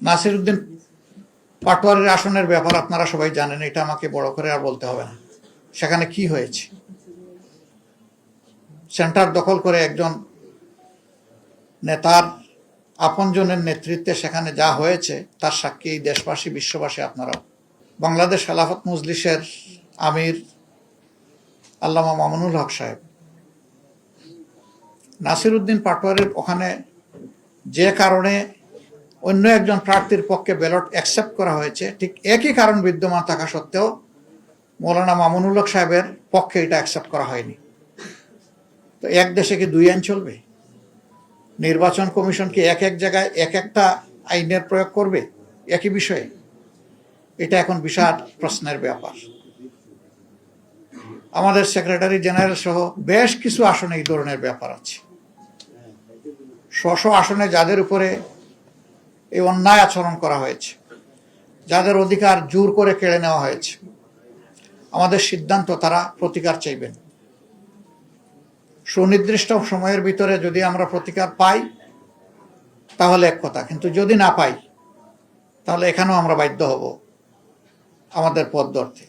নাসিরউদ্দিন পাটোয়ারির আসনের ব্যাপার আপনারা সবাই জানেন, এটা আমাকে বড় করে আর বলতে হবে না। সেখানে কি হয়েছে, সেন্টার দখল করে একজন নেতার আপনজনের নেতৃত্বে সেখানে যা হয়েছে তার সাক্ষী এই দেশবাসী, বিশ্ববাসী, আপনারাও। বাংলাদেশ খেলাফত মজলিসের আমির আল্লামা মামুনুল হক সাহেব নাসিরউদ্দিন পাটোয়ারির ওখানে যে কারণে অন্য একজন প্রার্থীর পক্ষে ব্যালট অ্যাকসেপ্ট করা হয়েছে, ঠিক একই কারণ বিদ্যমান থাকা সত্ত্বেও মৌলানা মামুনুল হক সাহেবের পক্ষে এটা অ্যাকসেপ্ট করা হয়নি। তো এক দেশে কি দুই আইন চলবে? নির্বাচন কমিশন কি এক এক জায়গায় এক একটা আইনের প্রয়োগ করবে একই বিষয়ে? এটা এখন বিশাল প্রশ্নের ব্যাপার। আমাদের সেক্রেটারি জেনারেল সহ বেশ কিছু আসনে এই ধরনের ব্যাপার আছে। স্ব আসনে যাদের উপরে এই অন্যায় আচরণ করা হয়েছে, যাদের অধিকার জোর করে কেড়ে নেওয়া হয়েছে, আমাদের সিদ্ধান্ত তারা প্রতিকার চাইবেন। সুনির্দিষ্ট সময়ের ভিতরে যদি আমরা প্রতিকার পাই তাহলে এক কথা, কিন্তু যদি না পাই তাহলে এখানেও আমরা বাধ্য হব আমাদের পথ ধরতে।